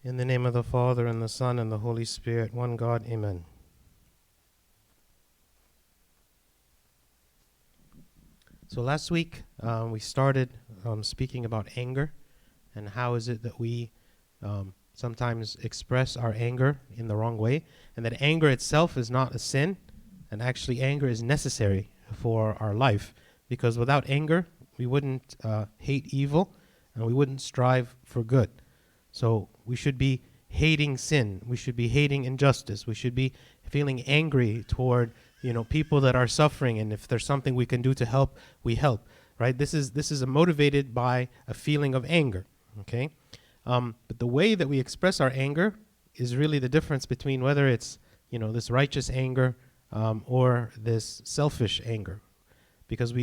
In the name of the Father, and the Son, and the Holy Spirit, one God, amen. So last week, we started speaking about anger, and how is it that we sometimes express our anger in the wrong way, and that anger itself is not a sin, and actually anger is necessary for our life, because without anger, we wouldn't hate evil, and we wouldn't strive for good. So we should be hating sin. We should be hating injustice. We should be feeling angry toward, people that are suffering. And if there's something we can do to help, we help, right? This is motivated by a feeling of anger, okay? But the way that we express our anger is really the difference between whether it's, this righteous anger or this selfish anger. Because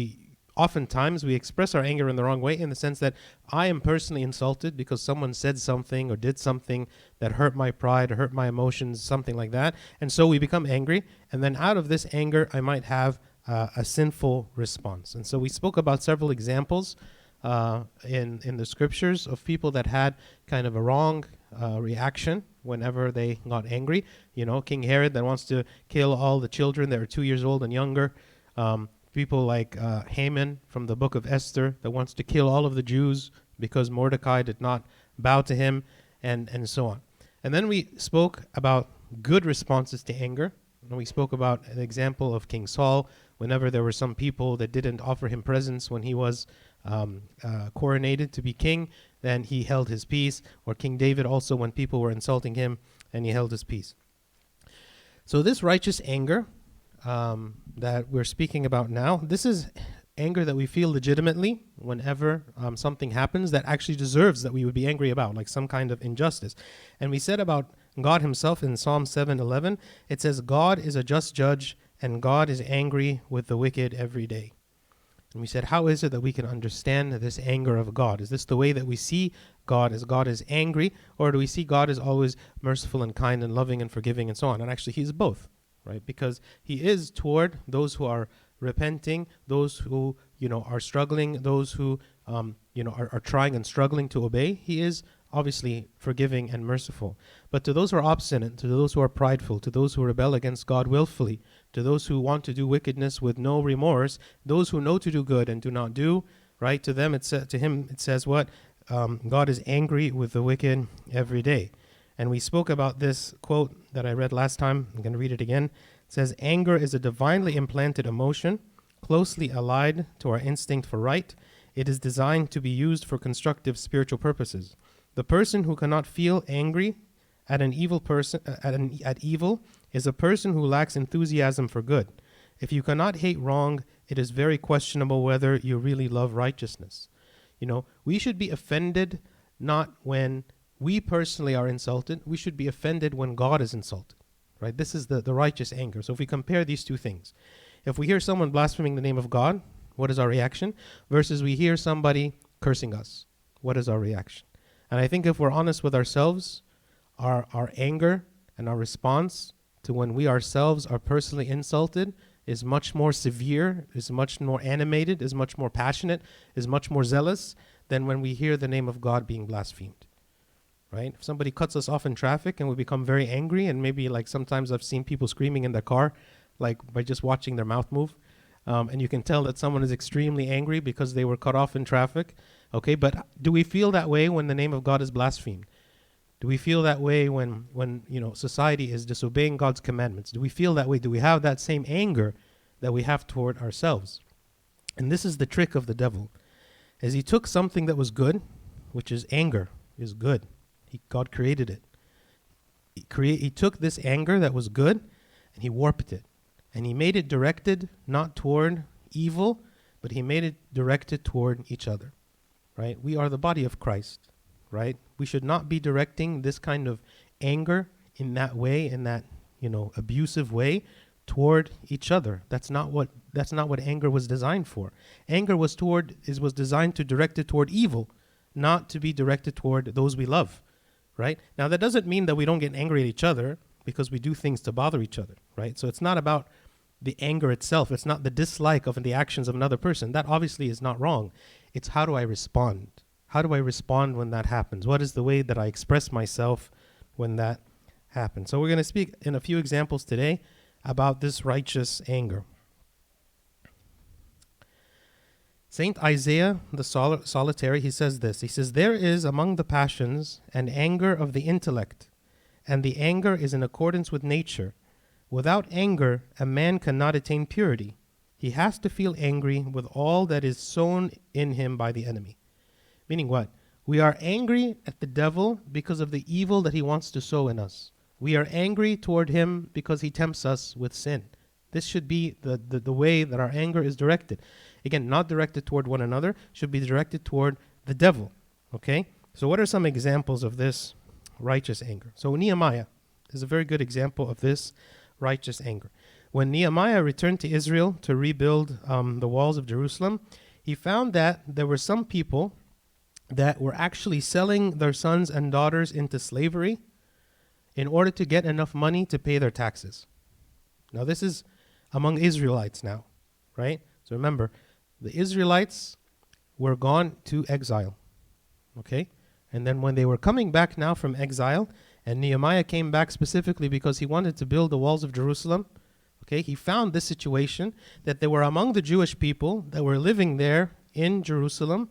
oftentimes we express our anger in the wrong way, in the sense that I am personally insulted because someone said something or did something that hurt my pride or hurt my emotions, something like that. And so we become angry. And then out of this anger, I might have a sinful response. And so we spoke about several examples in the scriptures of people that had kind of a wrong reaction whenever they got angry. King Herod that wants to kill all the children that are 2 years old and younger. People like Haman from the book of Esther that wants to kill all of the Jews because Mordecai did not bow to him, and so on. And then we spoke about good responses to anger. And we spoke about an example of King Saul, whenever there were some people that didn't offer him presents when he was coronated to be king, then he held his peace. Or King David also, when people were insulting him, and he held his peace. So this righteous anger that we're speaking about now, this is anger that we feel legitimately whenever something happens that actually deserves that we would be angry about, like some kind of injustice. And we said about God himself in Psalm 7:11, it says, God is a just judge, and God is angry with the wicked every day. And we said, how is it that we can understand this anger of God? Is this the way that we see God, as God is angry, or do we see God as always merciful and kind and loving and forgiving and so on? And actually he is both. Right, because he is toward those who are repenting, those who are struggling, those who are trying and struggling to obey. He is obviously forgiving and merciful. But to those who are obstinate, to those who are prideful, to those who rebel against God willfully, to those who want to do wickedness with no remorse, those who know to do good and do not do, right? To them, to him it says what? God is angry with the wicked every day. And we spoke about this quote that I read last time. I'm going to read it again. It says, anger is a divinely implanted emotion, closely allied to our instinct for right. It is designed to be used for constructive spiritual purposes. The person who cannot feel angry at an evil person, at evil, is a person who lacks enthusiasm for good. If you cannot hate wrong, it is very questionable whether you really love righteousness. We should be offended not when we personally are insulted. We should be offended when God is insulted, right? This is the righteous anger. So if we compare these two things, if we hear someone blaspheming the name of God, what is our reaction? Versus we hear somebody cursing us, what is our reaction? And I think if we're honest with ourselves, our anger and our response to when we ourselves are personally insulted is much more severe, is much more animated, is much more passionate, is much more zealous than when we hear the name of God being blasphemed. Right? If somebody cuts us off in traffic and we become very angry, and maybe like sometimes I've seen people screaming in their car, like by just watching their mouth move, and you can tell that someone is extremely angry because they were cut off in traffic. Okay, but do we feel that way when the name of God is blasphemed? Do we feel that way when society is disobeying God's commandments? Do we feel that way? Do we have that same anger that we have toward ourselves? And this is the trick of the devil, as he took something that was good, which is anger, is good. God created it. He took this anger that was good and he warped it. And he made it directed not toward evil, but he made it directed toward each other. Right? We are the body of Christ. Right? We should not be directing this kind of anger in that way, in that, abusive way toward each other. That's not what anger was designed for. Anger was designed to direct it toward evil, not to be directed toward those we love. Right? Now, that doesn't mean that we don't get angry at each other because we do things to bother each other, right? So it's not about the anger itself. It's not the dislike of the actions of another person. That obviously is not wrong. It's how do I respond? How do I respond when that happens? What is the way that I express myself when that happens? So we're going to speak in a few examples today about this righteous anger. Saint Isaiah the Solitary, he says this. He says, "There is among the passions an anger of the intellect, and the anger is in accordance with nature. Without anger, a man cannot attain purity. He has to feel angry with all that is sown in him by the enemy." Meaning what? We are angry at the devil because of the evil that he wants to sow in us. We are angry toward him because he tempts us with sin. This should be the way that our anger is directed. Again, not directed toward one another, should be directed toward the devil. Okay? So what are some examples of this righteous anger? So Nehemiah is a very good example of this righteous anger. When Nehemiah returned to Israel to rebuild the walls of Jerusalem, he found that there were some people that were actually selling their sons and daughters into slavery in order to get enough money to pay their taxes. Now this is among Israelites now, right? So remember, the Israelites were gone to exile, okay? And then when they were coming back now from exile, and Nehemiah came back specifically because he wanted to build the walls of Jerusalem, okay, he found this situation that there were among the Jewish people that were living there in Jerusalem,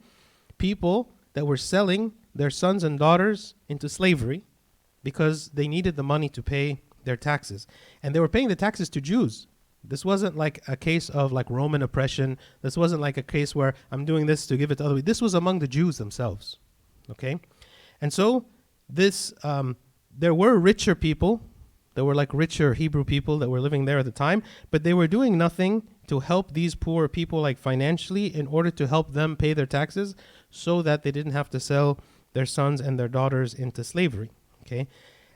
people that were selling their sons and daughters into slavery because they needed the money to pay their taxes. And they were paying the taxes to Jews. This wasn't like a case of like Roman oppression. This wasn't like a case where I'm doing this to give it to other people. This was among the Jews themselves, okay? And so this, there were richer people. There were like richer Hebrew people that were living there at the time, but they were doing nothing to help these poor people like financially in order to help them pay their taxes so that they didn't have to sell their sons and their daughters into slavery, okay?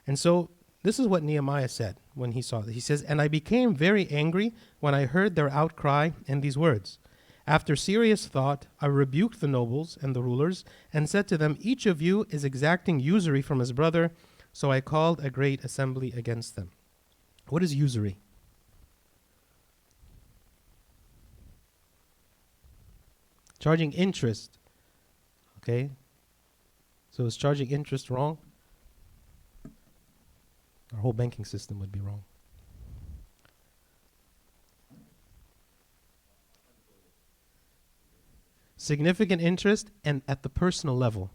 And so this is what Nehemiah said when he saw this. He says, "And I became very angry when I heard their outcry and these words. After serious thought, I rebuked the nobles and the rulers and said to them, each of you is exacting usury from his brother. So I called a great assembly against them." What is usury? Charging interest. Okay? So is charging interest wrong? Our whole banking system would be wrong. Significant interest and at the personal level,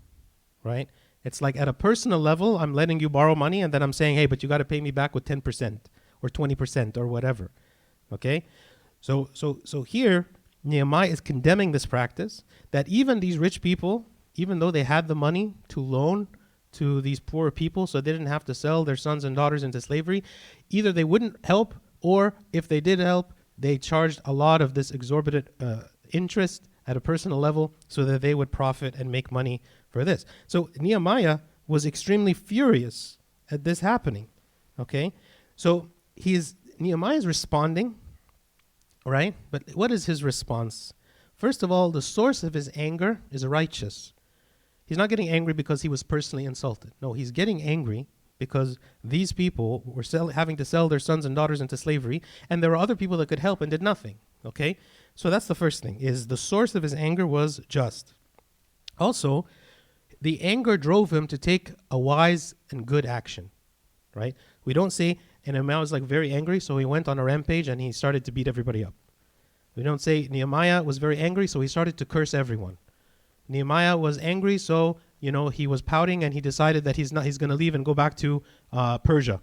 right? It's like at a personal level, I'm letting you borrow money and then I'm saying, hey, but you got to pay me back with 10% or 20% or whatever, okay? So here, Nehemiah is condemning this practice that even these rich people, even though they had the money to loan to these poor people so they didn't have to sell their sons and daughters into slavery, either they wouldn't help, or if they did help, they charged a lot of this exorbitant interest at a personal level so that they would profit and make money for this. So Nehemiah was extremely furious at this happening, okay? So Nehemiah is responding, right? But what is his response? First of all, the source of his anger is righteous. He's not getting angry because he was personally insulted. No, he's getting angry because these people were having to sell their sons and daughters into slavery, and there were other people that could help and did nothing, okay? So that's the first thing, is the source of his anger was just. Also, the anger drove him to take a wise and good action, right? We don't say, and Nehemiah was like very angry, so he went on a rampage and he started to beat everybody up. We don't say Nehemiah was very angry, so he started to curse everyone. Nehemiah was angry, so he was pouting and he decided that he's going to leave and go back to Persia.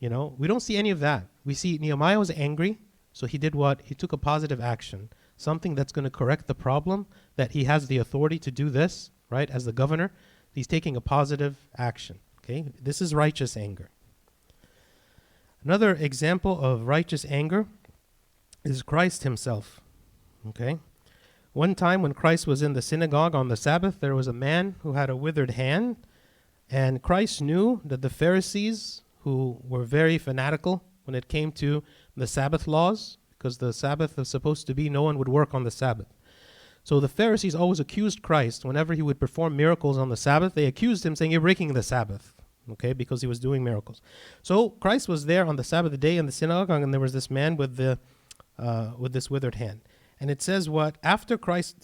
We don't see any of that. We see Nehemiah was angry, so he did what? He took a positive action, something that's going to correct the problem, that he has the authority to do this, right? As the governor, he's taking a positive action. Okay, this is righteous anger. Another example of righteous anger is Christ himself. Okay. One time when Christ was in the synagogue on the Sabbath, there was a man who had a withered hand, and Christ knew that the Pharisees, who were very fanatical when it came to the Sabbath laws, because the Sabbath was supposed to be no one would work on the Sabbath. So the Pharisees always accused Christ whenever he would perform miracles on the Sabbath. They accused him saying, you're breaking the Sabbath, okay, because he was doing miracles. So Christ was there on the Sabbath day in the synagogue, and there was this man with this withered hand. And it says what? After Christ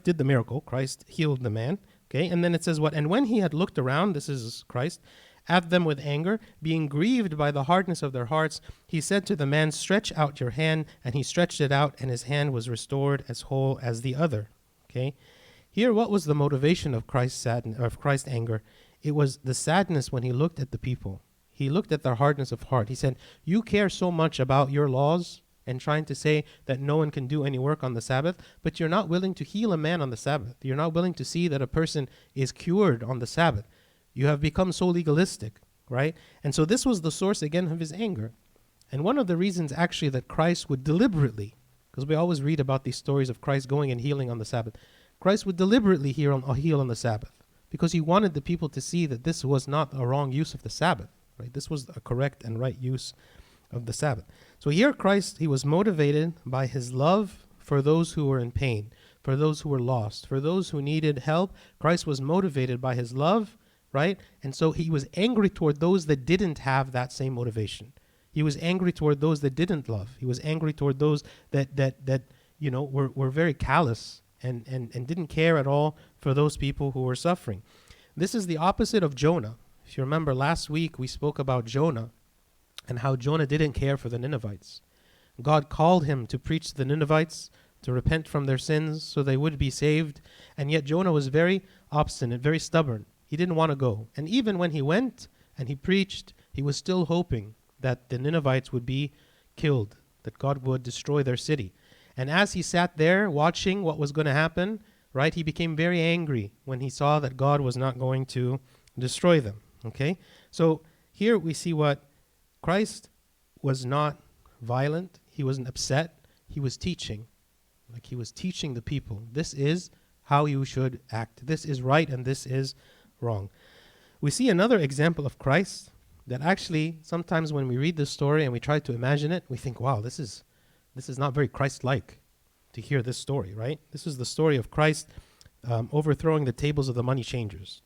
did the miracle, Christ healed the man. Okay, and then it says what? And when he had looked around, this is Christ, at them with anger, being grieved by the hardness of their hearts, he said to the man, stretch out your hand. And he stretched it out, and his hand was restored as whole as the other. Okay, here, what was the motivation of Christ's sadness, of Christ's anger? It was the sadness when he looked at the people. He looked at their hardness of heart. He said, you care so much about your laws and trying to say that no one can do any work on the Sabbath, but you're not willing to heal a man on the Sabbath. You're not willing to see that a person is cured on the Sabbath. You have become so legalistic, right? And so this was the source, again, of his anger. And one of the reasons, actually, that Christ would deliberately, because we always read about these stories of Christ going and healing on the Sabbath, Christ would deliberately heal on the Sabbath because he wanted the people to see that this was not a wrong use of the Sabbath, right? This was a correct and right use of the Sabbath. So here Christ, he was motivated by his love for those who were in pain, for those who were lost, for those who needed help. Christ was motivated by his love, right? And so he was angry toward those that didn't have that same motivation. He was angry toward those that didn't love. He was angry toward those that were very callous and didn't care at all for those people who were suffering. This is the opposite of Jonah. If you remember last week, we spoke about Jonah and how Jonah didn't care for the Ninevites. God called him to preach to the Ninevites, to repent from their sins so they would be saved. And yet Jonah was very obstinate, very stubborn. He didn't want to go. And even when he went and he preached, he was still hoping that the Ninevites would be killed, that God would destroy their city. And as he sat there watching what was going to happen, right, he became very angry when he saw that God was not going to destroy them. Okay? So here we see what Christ was not violent. He wasn't upset. He was teaching. Like he was teaching the people. This is how you should act. This is right and this is wrong. We see another example of Christ that actually sometimes when we read this story and we try to imagine it, we think, wow, this is not very Christ-like to hear this story, right? This is the story of Christ overthrowing the tables of the money changers.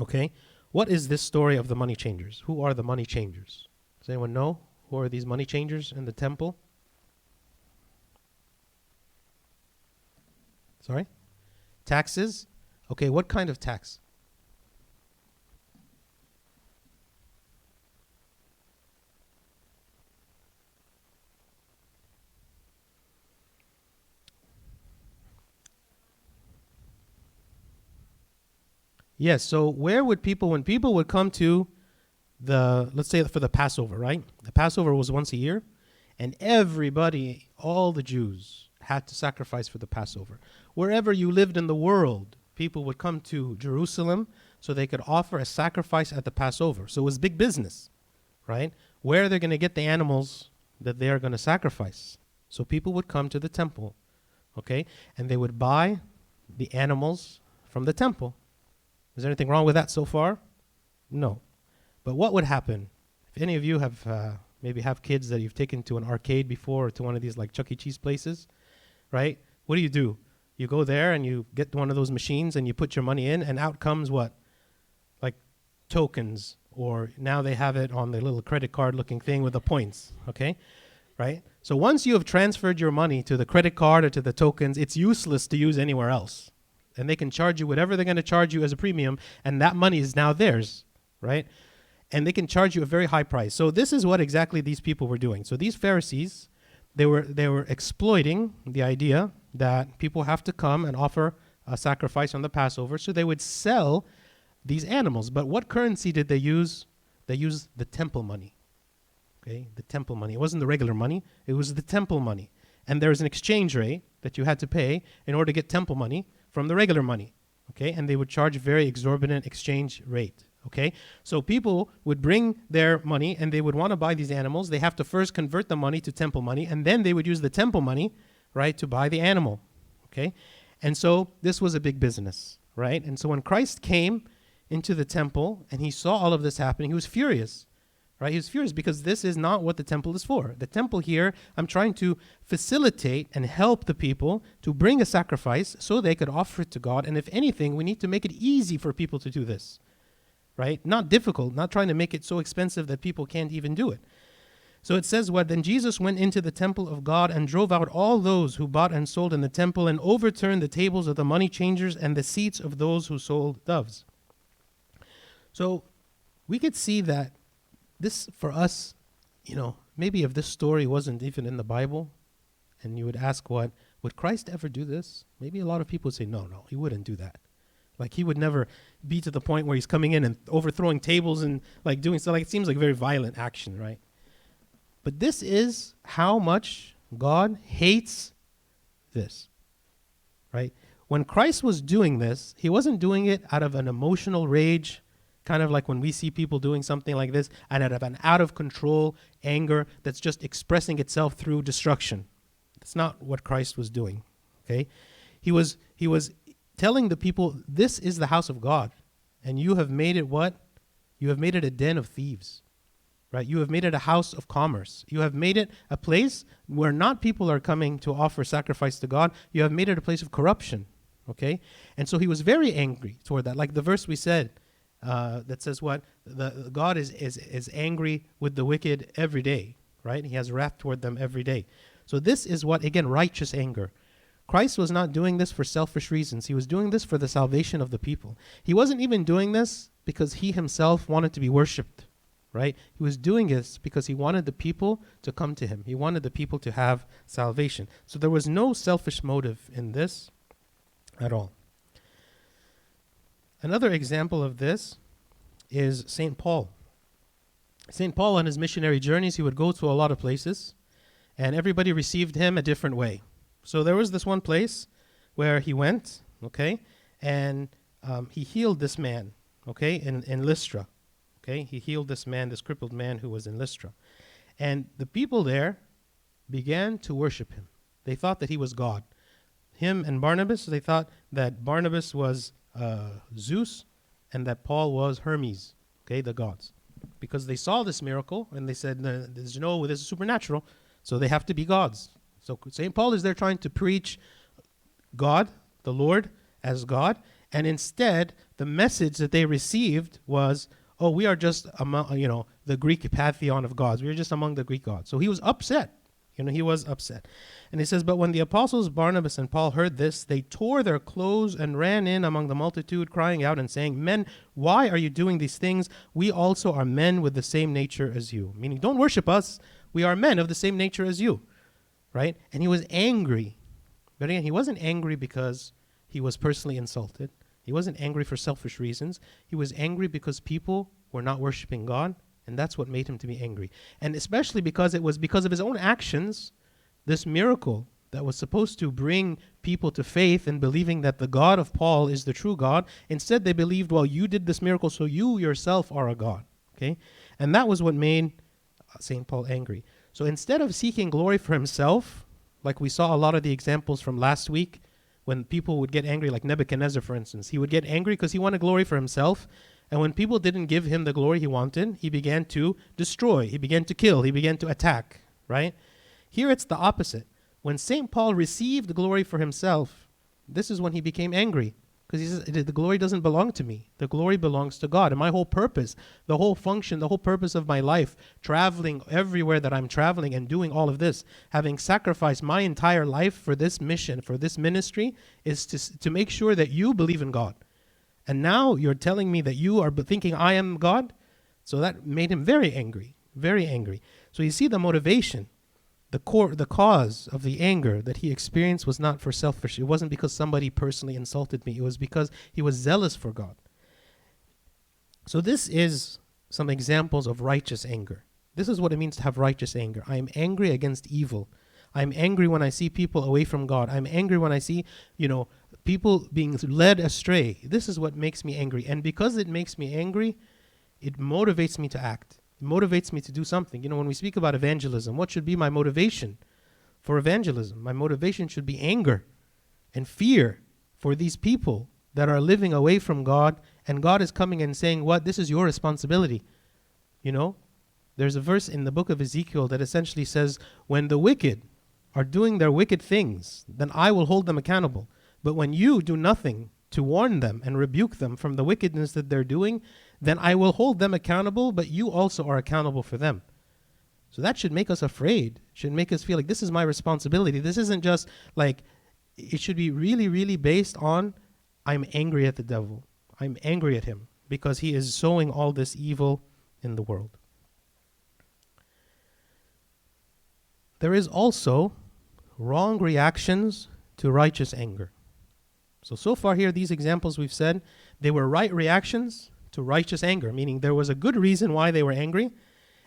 Okay? What is this story of the money changers? Who are the money changers? Does anyone know who are these money changers in the temple? Sorry? Taxes? Okay, what kind of tax? Yes, so where would when people would come to let's say for the Passover, right? The Passover was once a year, and everybody, all the Jews, had to sacrifice for the Passover. Wherever you lived in the world, people would come to Jerusalem so they could offer a sacrifice at the Passover. So it was big business, right? Where are they going to get the animals that they are going to sacrifice? So people would come to the temple, okay? And they would buy the animals from the temple. Is there anything wrong with that so far? No. But what would happen if any of you have maybe have kids that you've taken to an arcade before or to one of these like Chuck E. Cheese places, right? What do? You go there and you get one of those machines and you put your money in and out comes what? Like tokens, or now they have it on the little credit card looking thing with the points, okay? Right? So once you have transferred your money to the credit card or to the tokens, it's useless to use anywhere else. And they can charge you whatever they're going to charge you as a premium, and that money is now theirs, right? And they can charge you a very high price. So this is what exactly these people were doing. So these Pharisees, they were exploiting the idea that people have to come and offer a sacrifice on the Passover, so they would sell these animals. But what currency did they use? They used the temple money, okay? The temple money. It wasn't the regular money. It was the temple money. And there was an exchange rate that you had to pay in order to get temple money from the regular money, okay? And they would charge a very exorbitant exchange rate, okay? So people would bring their money and they would want to buy these animals. They have to first convert the money to temple money, and then they would use the temple money, right, to buy the animal, okay? And so this was a big business, right? And so when Christ came into the temple and he saw all of this happening, he was furious, right? He was furious because this is not what the temple is for. The temple here, I'm trying to facilitate and help the people to bring a sacrifice so they could offer it to God. And if anything, we need to make it easy for people to do this, right? Not difficult, not trying to make it so expensive that people can't even do it. So it says what? Then Jesus went into the temple of God and drove out all those who bought and sold in the temple and overturned the tables of the money changers and the seats of those who sold doves. So we could see that this, for us, maybe if this story wasn't even in the Bible, and you would ask would Christ ever do this? Maybe a lot of people would say, no, he wouldn't do that. Like, he would never be to the point where he's coming in and overthrowing tables and like doing so. Like, it seems like very violent action, right? But this is how much God hates this, right? When Christ was doing this, he wasn't doing it out of an emotional rage, kind of like when we see people doing something like this, and out of an out-of-control anger that's just expressing itself through destruction. That's not what Christ was doing, okay? He was telling the people, this is the house of God, and you have made it what? You have made it a den of thieves, right? You have made it a house of commerce. You have made it a place where not people are coming to offer sacrifice to God. You have made it a place of corruption, okay? And so he was very angry toward that. Like the verse we said that says what? The God is angry with the wicked every day, right? He has wrath toward them every day. So this is what, again, righteous anger. Christ was not doing this for selfish reasons. He was doing this for the salvation of the people. He wasn't even doing this because he himself wanted to be worshipped, right? He was doing this because he wanted the people to come to him. He wanted the people to have salvation. So there was no selfish motive in this at all. Another example of this is St. Paul. St. Paul, on his missionary journeys, he would go to a lot of places, and everybody received him a different way. So there was this one place where he went, okay, and he healed this man, okay, in Lystra, okay. He healed this man, this crippled man who was in Lystra. And the people there began to worship him. They thought that he was God. Him and Barnabas, they thought that Barnabas was Zeus and that Paul was Hermes, okay, the gods. Because they saw this miracle and they said, this is supernatural, so they have to be gods. So St. Paul is there trying to preach God, the Lord, as God, and instead the message that they received was, we are just among, the Greek pantheon of gods. We are just among the Greek gods. So he was upset. He was upset. And he says, but when the apostles Barnabas and Paul heard this, they tore their clothes and ran in among the multitude, crying out and saying, men, why are you doing these things? We also are men with the same nature as you. Meaning, don't worship us. We are men of the same nature as you. Right? And he was angry. But again, he wasn't angry because he was personally insulted. He wasn't angry for selfish reasons. He was angry because people were not worshiping God, and that's what made him to be angry. And especially because it was because of his own actions, this miracle that was supposed to bring people to faith and believing that the God of Paul is the true God, instead they believed, well, you did this miracle, so you yourself are a God. Okay? And that was what made St. Paul angry. So instead of seeking glory for himself, like we saw a lot of the examples from last week, when people would get angry, like Nebuchadnezzar, for instance, he would get angry because he wanted glory for himself. And when people didn't give him the glory he wanted, he began to destroy, he began to kill, he began to attack, right? Here it's the opposite. When St. Paul received glory for himself, this is when he became angry. Because he says, the glory doesn't belong to me. The glory belongs to God. And my whole purpose, the whole function, the whole purpose of my life, traveling everywhere that I'm traveling and doing all of this, having sacrificed my entire life for this mission, for this ministry, is to make sure that you believe in God. And now you're telling me that you are thinking I am God? So that made him very angry, very angry. So you see the motivation. The cause of the anger that he experienced was not for selfish. It wasn't because somebody personally insulted me. It was because he was zealous for God. So this is some examples of righteous anger. This is what it means to have righteous anger. I am angry against evil. I'm angry when I see people away from God. I'm angry when I see, people being led astray. This is what makes me angry. And because it makes me angry, it motivates me to act. It motivates me to do something. When we speak about evangelism, what should be my motivation for evangelism? My motivation should be anger and fear for these people that are living away from God, and God is coming and saying, what? This is your responsibility. There's a verse in the book of Ezekiel that essentially says, when the wicked are doing their wicked things, then I will hold them accountable. But when you do nothing to warn them and rebuke them from the wickedness that they're doing, then I will hold them accountable, but you also are accountable for them. So that should make us afraid, should make us feel like this is my responsibility. This isn't just like, it should be really, really based on, I'm angry at the devil. I'm angry at him because he is sowing all this evil in the world. There is also wrong reactions to righteous anger. So far here, these examples we've said, they were right reactions to righteous anger, meaning there was a good reason why they were angry,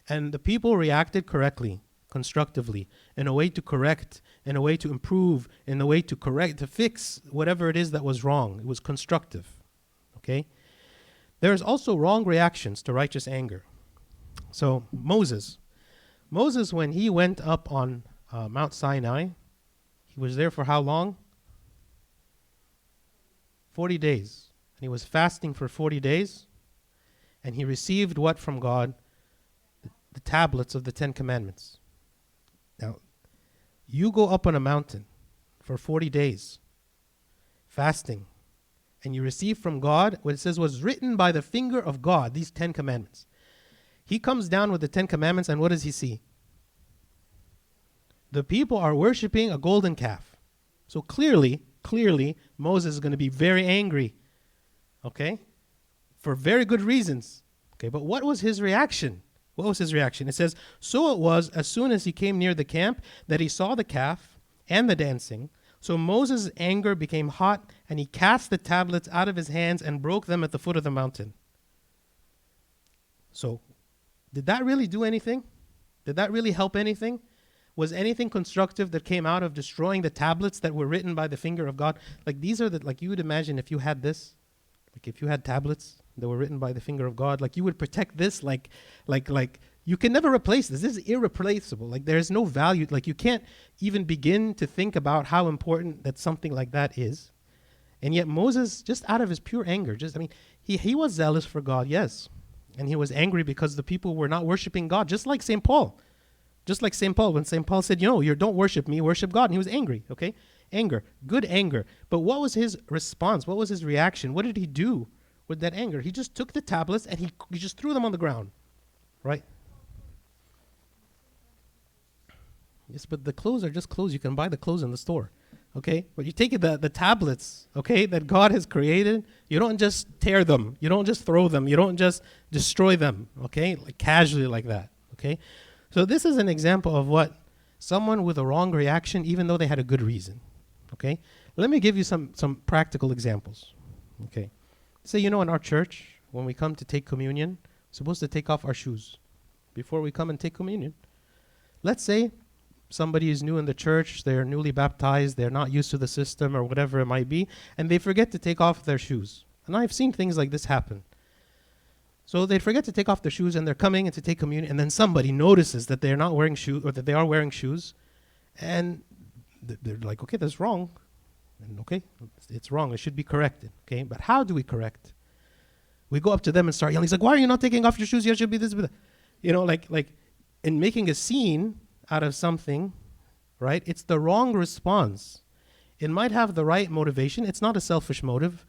and the people reacted correctly, constructively, in a way to correct, in a way to improve, in a way to correct, to fix whatever it is that was wrong. It was constructive, okay? There's also wrong reactions to righteous anger. So Moses, when he went up on Mount Sinai, he was there for how long? 40 days. And he was fasting for 40 days. And he received what from God? The tablets of the 10 Commandments. Now, you go up on a mountain for 40 days, fasting, and you receive from God what it says was written by the finger of God, these 10 Commandments. He comes down with the 10 Commandments, and what does he see? The people are worshiping a golden calf. So clearly, Moses is going to be very angry, okay? For very good reasons, okay? But what was his reaction? What was his reaction? It says, so it was as soon as he came near the camp that he saw the calf and the dancing. So Moses' anger became hot, and he cast the tablets out of his hands and broke them at the foot of the mountain. So, did that really do anything? Did that really help anything? Was anything constructive that came out of destroying the tablets that were written by the finger of God? Like these are like you would imagine if you had this, like if you had tablets that were written by the finger of God, like you would protect this, like you can never replace this. This is irreplaceable. Like there's no value. Like you can't even begin to think about how important that something like that is. And yet Moses, just out of his pure anger, he was zealous for God, yes. And he was angry because the people were not worshiping God, just like St. Paul. Just like St. Paul, when St. Paul said, you don't worship me, worship God. And he was angry, okay? Anger, good anger. But what was his response? What was his reaction? What did he do with that anger? He just took the tablets and he just threw them on the ground, right? Yes, but the clothes are just clothes. You can buy the clothes in the store, okay? But you take the tablets, okay, that God has created. You don't just tear them. You don't just throw them. You don't just destroy them, okay, like casually like that, okay? So this is an example of what someone with a wrong reaction, even though they had a good reason, okay? Let me give you some practical examples, okay? Say, in our church, when we come to take communion, we're supposed to take off our shoes before we come and take communion. Let's say somebody is new in the church, they're newly baptized, they're not used to the system or whatever it might be, and they forget to take off their shoes. And I've seen things like this happen. So they forget to take off their shoes, and they're coming in to take communion, and then somebody notices that they're not wearing shoes, or that they are wearing shoes, and they're like, okay, that's wrong. And okay, it's wrong. It should be corrected. Okay, but how do we correct? We go up to them and start yelling. He's like, why are you not taking off your shoes? You should be this. Like in making a scene out of something, right? It's the wrong response. It might have the right motivation. It's not a selfish motive.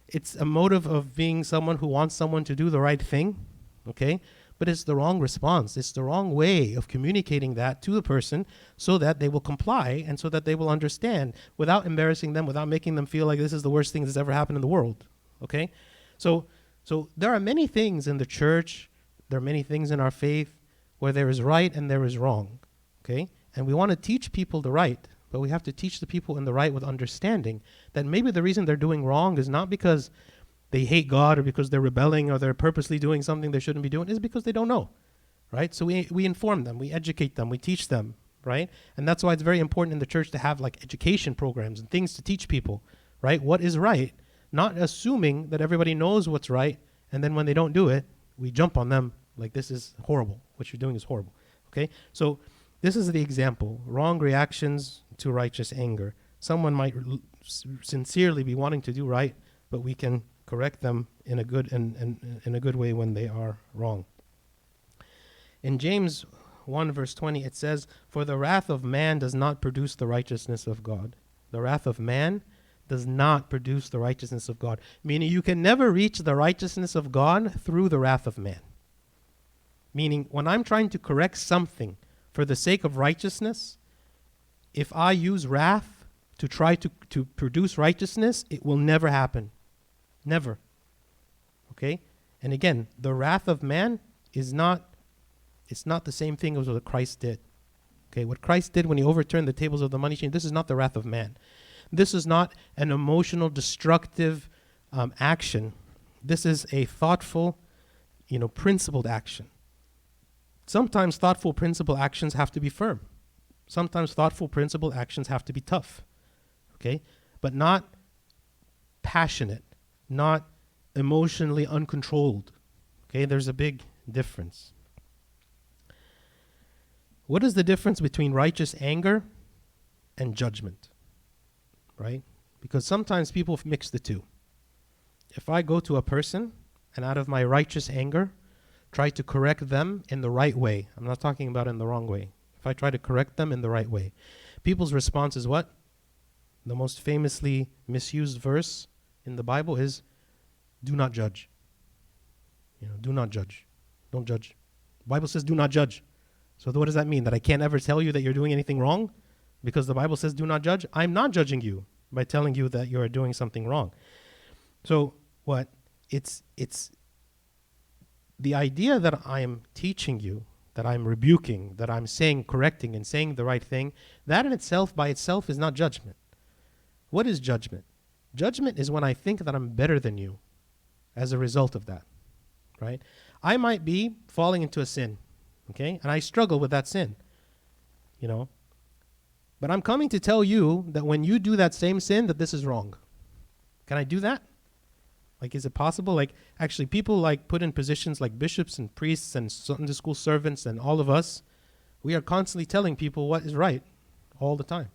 It's a motive of being someone who wants someone to do the right thing, okay? But it's the wrong response. It's the wrong way of communicating that to the person so that they will comply and so that they will understand without embarrassing them, without making them feel like this is the worst thing that's ever happened in the world, okay? So there are many things in the church, there are many things in our faith where there is right and there is wrong, okay? And we want to teach people the right, but we have to teach the people in the right with understanding that maybe the reason they're doing wrong is not because they hate God or because they're rebelling or they're purposely doing something they shouldn't be doing, is because they don't know, right? So we inform them, we educate them, we teach them, right? And that's why it's very important in the church to have like education programs and things to teach people, right? What is right? Not assuming that everybody knows what's right, and then when they don't do it, we jump on them like this is horrible. What you're doing is horrible, okay? So this is the example, wrong reactions to righteous anger. Someone might sincerely be wanting to do right, but we can correct them in a good and in a good way when they are wrong. In James 1 verse 20 it says, "For the wrath of man does not produce the righteousness of God." The wrath of man does not produce the righteousness of God. Meaning you can never reach the righteousness of God through the wrath of man. Meaning, when I'm trying to correct something for the sake of righteousness, if I use wrath to try to produce righteousness, it will never happen. Never. Okay? And again, the wrath of man is not the same thing as what Christ did. Okay, what Christ did when he overturned the tables of the money changer, this is not the wrath of man. This is not an emotional, destructive action. This is a thoughtful, principled action. Sometimes thoughtful, principled actions have to be firm. Sometimes thoughtful, principled actions have to be tough. Okay, but not passionate, not emotionally uncontrolled. Okay, there's a big difference. What is the difference between righteous anger and judgment? Right? Because sometimes people mix the two. If I go to a person and out of my righteous anger try to correct them in the right way, I'm not talking about in the wrong way. If I try to correct them in the right way, people's response is what? The most famously misused verse in the Bible is, do not judge. Do not judge. Don't judge. The Bible says do not judge. So what does that mean? That I can't ever tell you that you're doing anything wrong? Because the Bible says do not judge? I'm not judging you by telling you that you are doing something wrong. So what? It's the idea that I am teaching you, that I'm rebuking, that I'm saying, correcting and saying the right thing, that in itself, by itself, is not judgment. What is judgment? Judgment is when I think that I'm better than you as a result of that, right? I might be falling into a sin, okay? And I struggle with that sin, But I'm coming to tell you that when you do that same sin, that this is wrong. Can I do that? Like, is it possible? Like, actually, people like put in positions like bishops and priests and Sunday school servants and all of us, we are constantly telling people what is right all the time.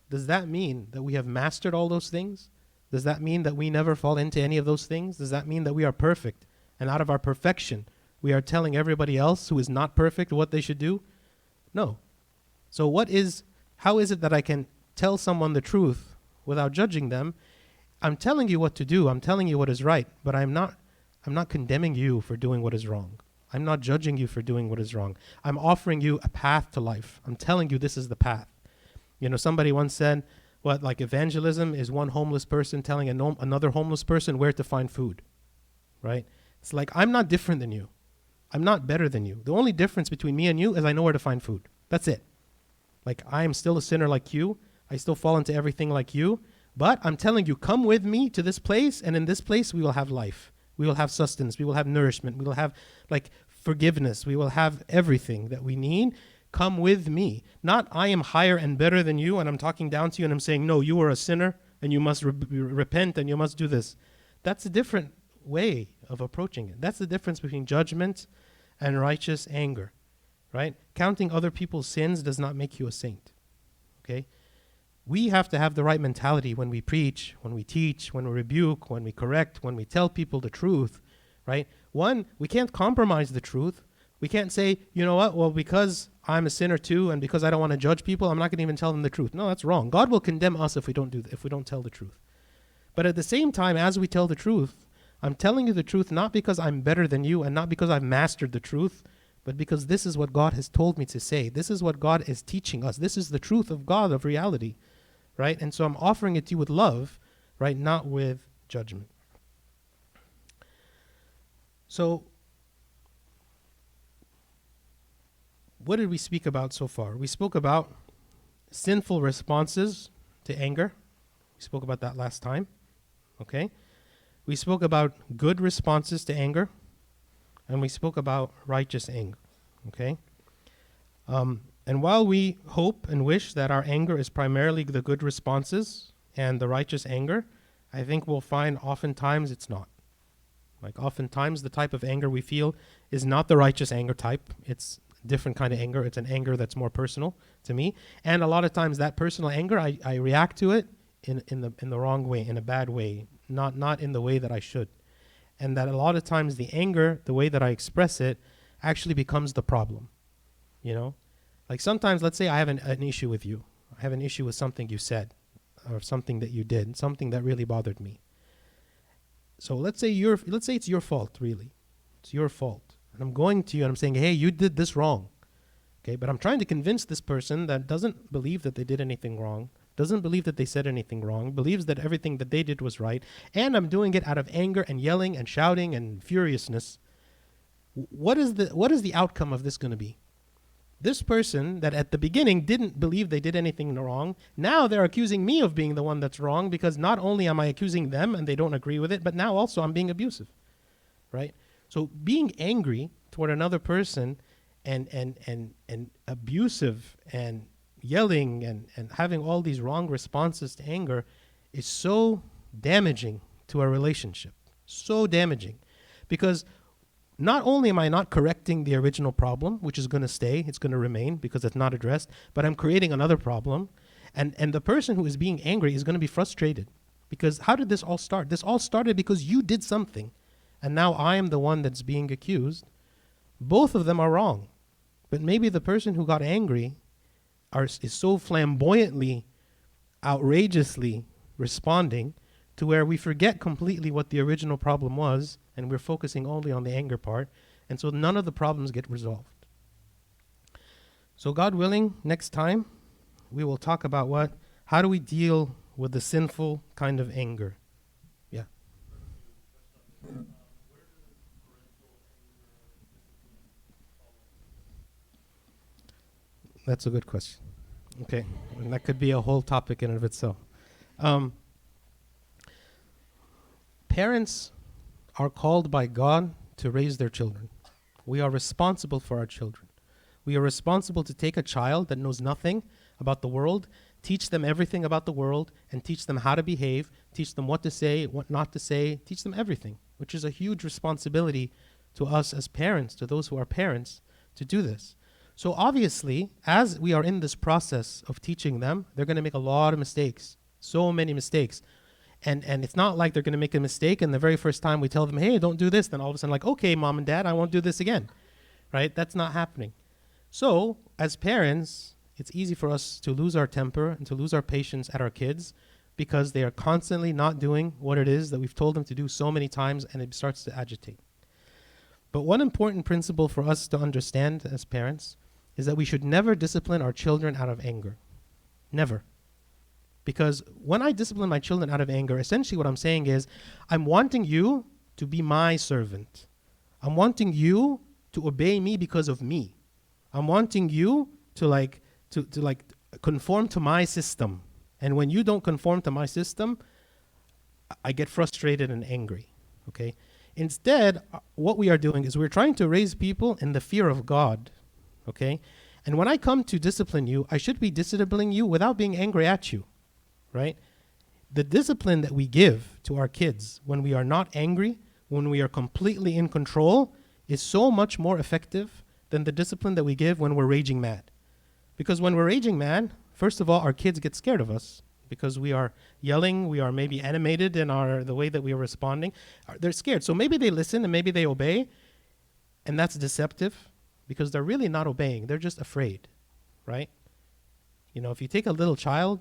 Does that mean that we have mastered all those things? Does that mean that we never fall into any of those things? Does that mean that we are perfect? And out of our perfection, we are telling everybody else who is not perfect what they should do? No. So how is it that I can tell someone the truth without judging them? I'm telling you what to do. I'm telling you what is right, but I'm not condemning you for doing what is wrong. I'm not judging you for doing what is wrong. I'm offering you a path to life. I'm telling you this is the path. Somebody once said, evangelism is one homeless person telling another homeless person where to find food, right? It's like, I'm not different than you. I'm not better than you. The only difference between me and you is I know where to find food. That's it. Like, I am still a sinner like you. I still fall into everything like you. But I'm telling you, come with me to this place, and in this place we will have life. We will have sustenance. We will have nourishment. We will have, forgiveness. We will have everything that we need. Come with me. Not I am higher and better than you, and I'm talking down to you, and I'm saying, no, you are a sinner, and you must repent, and you must do this. That's a different way of approaching it. That's the difference between judgment and righteous anger, right? Counting other people's sins does not make you a saint, okay? We have to have the right mentality when we preach, when we teach, when we rebuke, when we correct, when we tell people the truth, right? One, we can't compromise the truth. We can't say, you know what, well, because I'm a sinner too, and because I don't want to judge people, I'm not going to even tell them the truth. No, that's wrong. God will condemn us if we don't tell the truth. But at the same time, as we tell the truth, I'm telling you the truth not because I'm better than you and not because I've mastered the truth, but because this is what God has told me to say. This is what God is teaching us. This is the truth of God, of reality, right? And so I'm offering it to you with love, right, not with judgment. So what did we speak about so far? We spoke about sinful responses to anger. We spoke about that last time, okay? We spoke about good responses to anger, and we spoke about righteous anger, okay? And while we hope and wish that our anger is primarily the good responses and the righteous anger, I think we'll find oftentimes it's not. Like, oftentimes the type of anger we feel is not the righteous anger type. It's a different kind of anger. It's an anger that's more personal to me. And a lot of times that personal anger, I react to it in the wrong way, in a bad way, not in the way that I should. And that a lot of times the anger, the way that I express it, actually becomes the problem, Like, sometimes, let's say I have an issue with you. I have an issue with something you said or something that you did, something that really bothered me. So let's say it's your fault, really. It's your fault. and I'm going to you and I'm saying, hey, you did this wrong. Okay, but I'm trying to convince this person that doesn't believe that they did anything wrong, doesn't believe that they said anything wrong, believes that everything that they did was right, and I'm doing it out of anger and yelling and shouting and furiousness. What is the outcome of this going to be? This person that at the beginning didn't believe they did anything wrong, now they're accusing me of being the one that's wrong, because not only am I accusing them and they don't agree with it, but now also I'm being abusive, right? So being angry toward another person and abusive and yelling and having all these wrong responses to anger is so damaging to our relationship. So damaging. Because not only am I not correcting the original problem, which is going to stay, it's going to remain because it's not addressed, but I'm creating another problem. And the person who is being angry is going to be frustrated. Because how did this all start? This all started because you did something. And now I am the one that's being accused. Both of them are wrong. But maybe the person who got angry is so flamboyantly, outrageously responding to where we forget completely what the original problem was, and we're focusing only on the anger part, and so none of the problems get resolved. So God willing, next time we will talk about how do we deal with the sinful kind of anger. Yeah. That's a good question. Okay, and that could be a whole topic in and of itself. Parents are called by God to raise their children. We are responsible for our children. We are responsible to take a child that knows nothing about the world, teach them everything about the world, and teach them how to behave, teach them what to say, what not to say, teach them everything, which is a huge responsibility to us as parents, to those who are parents, to do this. So obviously, as we are in this process of teaching them, they're going to make a lot of mistakes, so many mistakes. And it's not like they're going to make a mistake and the very first time we tell them, hey, don't do this, then all of a sudden like, okay, mom and dad, I won't do this again, right? That's not happening. So as parents, it's easy for us to lose our temper and to lose our patience at our kids because they are constantly not doing what it is that we've told them to do so many times, and it starts to agitate. But one important principle for us to understand as parents is that we should never discipline our children out of anger. Never. Because when I discipline my children out of anger, essentially what I'm saying is, I'm wanting you to be my servant. I'm wanting you to obey me because of me. I'm wanting you to conform to my system. And when you don't conform to my system, I get frustrated and angry. Okay? Instead, what we are doing is we're trying to raise people in the fear of God. Okay? And when I come to discipline you, I should be disciplining you without being angry at you. Right? The discipline that we give to our kids when we are not angry, when we are completely in control, is so much more effective than the discipline that we give when we're raging mad. Because when we're raging mad, first of all, our kids get scared of us because we are yelling, we are maybe animated in the way that we are responding. They're scared. So maybe they listen and maybe they obey, and that's deceptive because they're really not obeying. They're just afraid, right? You know, if you take a little child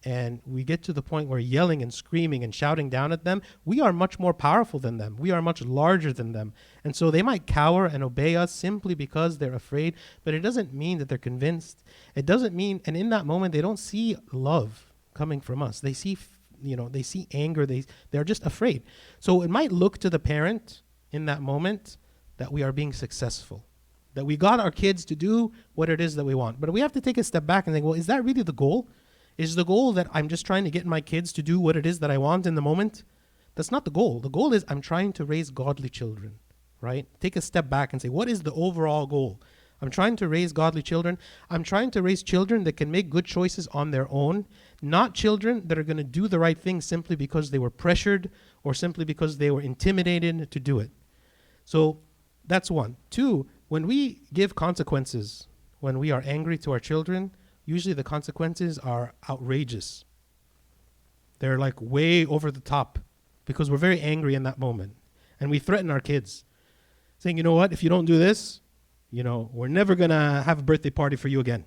and we get to the point where yelling and screaming and shouting down at them, we are much more powerful than them. We are much larger than them. And so they might cower and obey us simply because they're afraid, but it doesn't mean that they're convinced. It doesn't mean, and in that moment, they don't see love coming from us. They see, they see anger. They're just afraid. So it might look to the parent in that moment that we are being successful, that we got our kids to do what it is that we want. But we have to take a step back and think, well, is that really the goal? Is the goal that I'm just trying to get my kids to do what it is that I want in the moment? That's not the goal. The goal is I'm trying to raise godly children, right? Take a step back and say, what is the overall goal? I'm trying to raise godly children. I'm trying to raise children that can make good choices on their own, not children that are going to do the right thing simply because they were pressured or simply because they were intimidated to do it. So that's one. Two, when we give consequences, when we are angry to our children, usually the consequences are outrageous. They're like way over the top because we're very angry in that moment. And we threaten our kids, saying, you know what, if you don't do this, we're never going to have a birthday party for you again.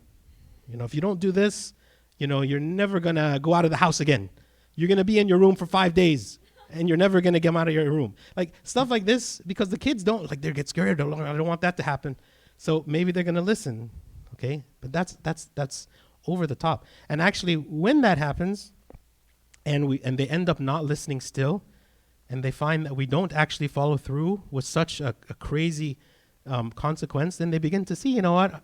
If you don't do this, you're never going to go out of the house again. You're going to be in your room for 5 days. and you're never going to get them out of your room. Like stuff like this, because the kids don't, like they get scared. I don't want that to happen. So maybe they're going to listen, okay? But that's over the top. And actually, when that happens, and they end up not listening still, and they find that we don't actually follow through with such a crazy consequence, then they begin to see, you know what?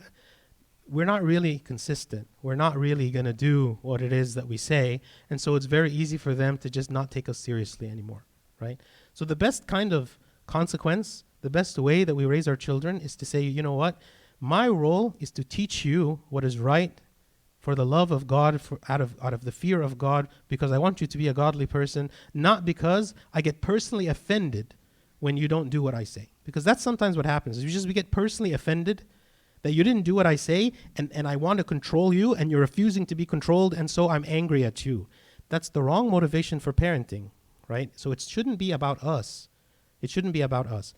We're not really consistent. We're not really going to do what it is that we say. And so it's very easy for them to just not take us seriously anymore, right? So the best kind of consequence, the best way that we raise our children is to say, you know what? My role is to teach you what is right for the love of God, out of the fear of God, because I want you to be a godly person, not because I get personally offended when you don't do what I say. Because that's sometimes what happens. We get personally offended that you didn't do what I say, and I want to control you, and you're refusing to be controlled, and so I'm angry at you. That's the wrong motivation for parenting, right? So it shouldn't be about us. It shouldn't be about us.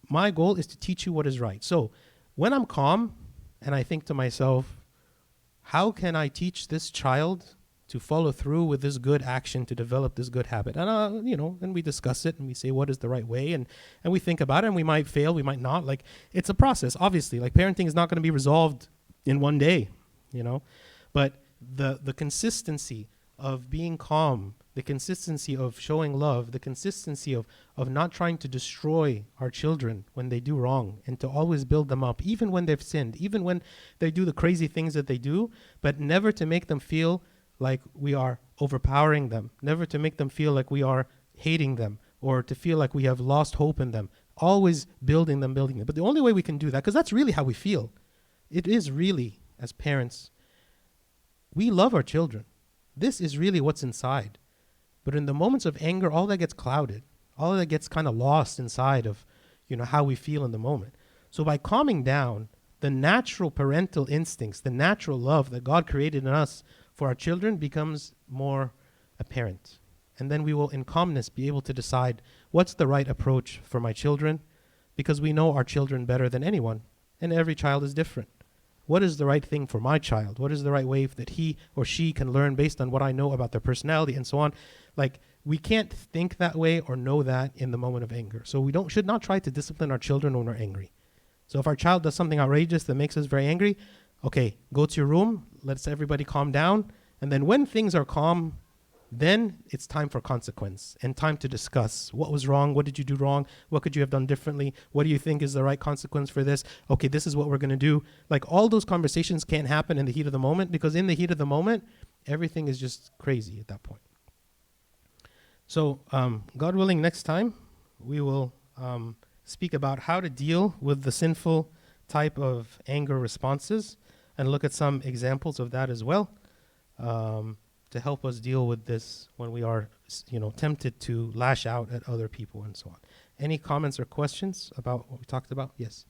My goal is to teach you what is right. So when I'm calm, and I think to myself, how can I teach this child to follow through with this good action, to develop this good habit? And, and we discuss it and we say, what is the right way? And we think about it, and we might fail, we might not. Like, it's a process, obviously. Like, parenting is not going to be resolved in one day, But the consistency of being calm, the consistency of showing love, the consistency of not trying to destroy our children when they do wrong, and to always build them up, even when they've sinned, even when they do the crazy things that they do, but never to make them feel like we are overpowering them, never to make them feel like we are hating them, or to feel like we have lost hope in them. Always building them. But the only way we can do that, because that's really how we feel. It is really, as parents, we love our children. This is really what's inside. But in the moments of anger, all that gets clouded. All that gets kind of lost inside of, how we feel in the moment. So by calming down, the natural parental instincts, the natural love that God created in us for our children becomes more apparent. And then we will, in calmness, be able to decide what's the right approach for my children, because we know our children better than anyone, and every child is different. What is the right thing for my child? What is the right way that he or she can learn based on what I know about their personality and so on? Like, we can't think that way or know that in the moment of anger. So we should not try to discipline our children when we're angry. So if our child does something outrageous that makes us very angry, okay, go to your room, let's everybody calm down, and then when things are calm, then it's time for consequence and time to discuss what was wrong, what did you do wrong, what could you have done differently, what do you think is the right consequence for this, okay, this is what we're going to do. Like, all those conversations can't happen in the heat of the moment, because in the heat of the moment, everything is just crazy at that point. So, God willing, next time we will speak about how to deal with the sinful type of anger responses, and look at some examples of that as well, to help us deal with this when we are, tempted to lash out at other people and so on. Any comments or questions about what we talked about? Yes.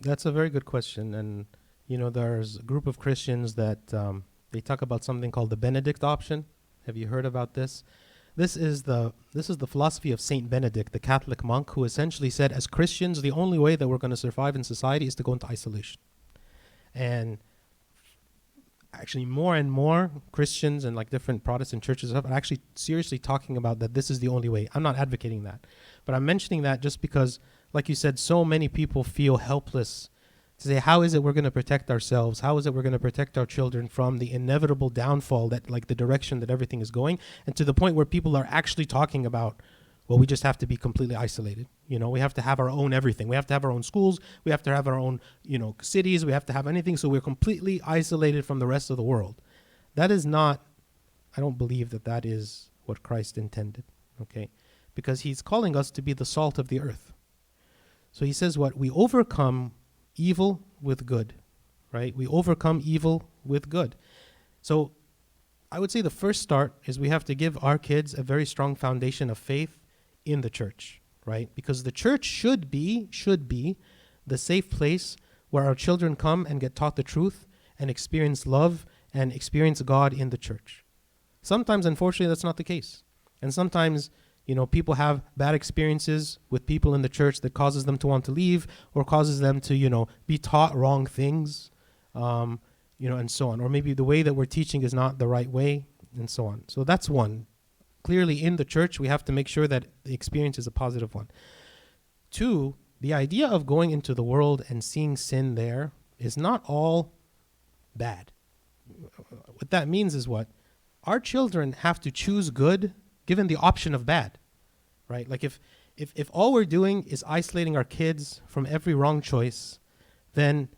That's a very good question. And, there's a group of Christians that they talk about something called the Benedict option. Have you heard about this? This is the philosophy of Saint Benedict, the Catholic monk, who essentially said, as Christians, the only way that we're going to survive in society is to go into isolation. And actually, more and more Christians and like different Protestant churches are actually seriously talking about that this is the only way. I'm not advocating that, but I'm mentioning that just because, like you said, so many people feel helpless to say, how is it we're going to protect ourselves? How is it we're going to protect our children from the inevitable downfall, that like the direction that everything is going, and to the point where people are actually talking about, well, we just have to be completely isolated. We have to have our own everything. We have to have our own schools. We have to have our own, cities. We have to have anything. So we're completely isolated from the rest of the world. That is not, I don't believe that is what Christ intended, okay? Because he's calling us to be the salt of the earth. So he says what? We overcome evil with good. right? We overcome evil with good. So I would say the first start is we have to give our kids a very strong foundation of faith in the church, right? Because the church should be the safe place where our children come and get taught the truth and experience love and experience God in the church. Sometimes, unfortunately, that's not the case. And sometimes, people have bad experiences with people in the church that causes them to want to leave or causes them to, be taught wrong things, and so on. Or maybe the way that we're teaching is not the right way and so on. So that's one. Clearly, in the church, we have to make sure that the experience is a positive one. Two, the idea of going into the world and seeing sin there is not all bad. What that means is what? Our children have to choose good given the option of bad, right? Like if all we're doing is isolating our kids from every wrong choice, then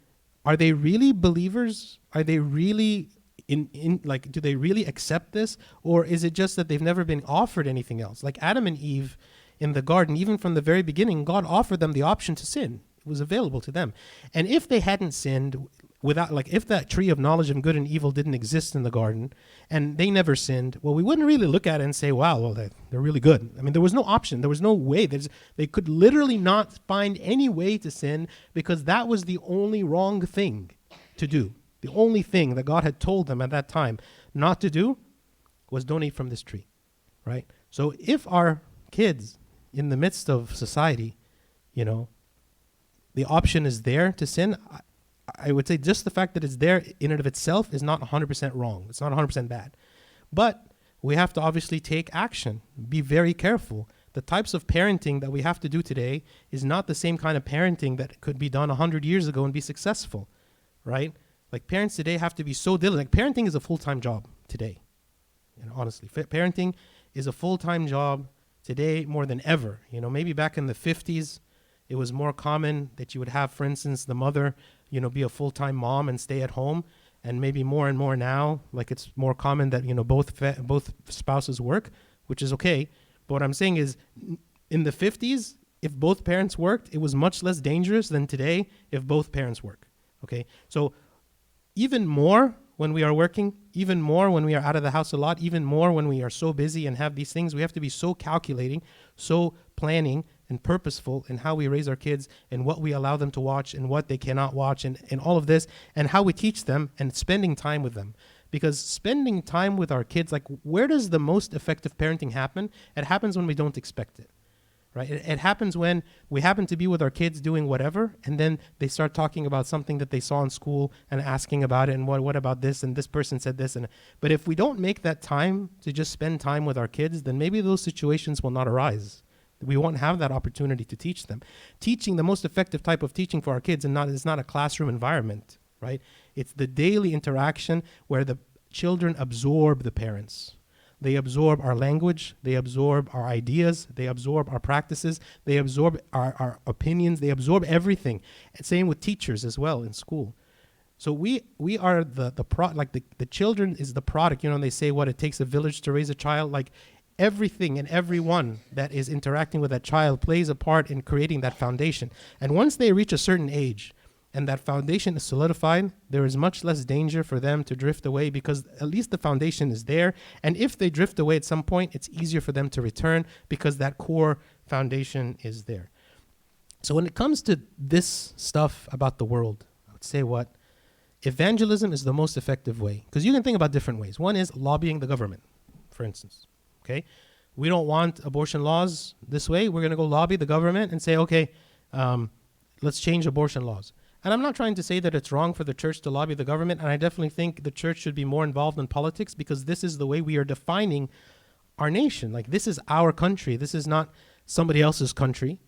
are they really believers? Are they really do they really accept this? Or is it just that they've never been offered anything else? Like Adam and Eve in the garden, even from the very beginning, God offered them the option to sin. It was available to them. And if they hadn't sinned, if that tree of knowledge of good and evil didn't exist in the garden and they never sinned, well, we wouldn't really look at it and say, wow, well, they're really good. I mean, there was no option. There was no way. They could literally not find any way to sin because that was the only wrong thing to do. The only thing that God had told them at that time not to do was don't eat from this tree, right? So if our kids in the midst of society, the option is there to sin, I would say just the fact that it's there in and of itself is not 100% wrong. It's not 100% bad. But we have to obviously take action, be very careful. The types of parenting that we have to do today is not the same kind of parenting that could be done 100 years ago and be successful, right? Like parents today have to be so diligent. Like parenting is a full-time job today. Honestly, parenting is a full-time job today more than ever. Maybe back in the 50s, it was more common that you would have, for instance, the mother, be a full-time mom and stay at home. And maybe more and more now, like it's more common that, both spouses work, which is okay. But what I'm saying is in the 50s, if both parents worked, it was much less dangerous than today if both parents work. Okay. So even more when we are working, even more when we are out of the house a lot, even more when we are so busy and have these things, we have to be so calculating, so planning and purposeful in how we raise our kids and what we allow them to watch and what they cannot watch and all of this and how we teach them and spending time with them. Because spending time with our kids, like where does the most effective parenting happen? It happens when we don't expect it. Right? It happens when we happen to be with our kids doing whatever, and then they start talking about something that they saw in school and asking about it, and what about this, and this person said this. But if we don't make that time to just spend time with our kids, then maybe those situations will not arise. We won't have that opportunity to teach them. Teaching, the most effective type of teaching for our kids is not a classroom environment, right? It's the daily interaction where the children absorb the parents. They absorb our language, they absorb our ideas, they absorb our practices, they absorb our opinions, they absorb everything. And same with teachers as well in school. So we are the children is the product, they say what it takes a village to raise a child, like everything and everyone that is interacting with that child plays a part in creating that foundation. And once they reach a certain age, and that foundation is solidified, there is much less danger for them to drift away because at least the foundation is there. And if they drift away at some point, it's easier for them to return because that core foundation is there. So when it comes to this stuff about the world, I would say what? Evangelism is the most effective way. Because you can think about different ways. One is lobbying the government, for instance. Okay, we don't want abortion laws this way. We're going to go lobby the government and say, okay, let's change abortion laws. And I'm not trying to say that it's wrong for the church to lobby the government, and I definitely think the church should be more involved in politics because this is the way we are defining our nation. Like, this is our country. This is not somebody else's country.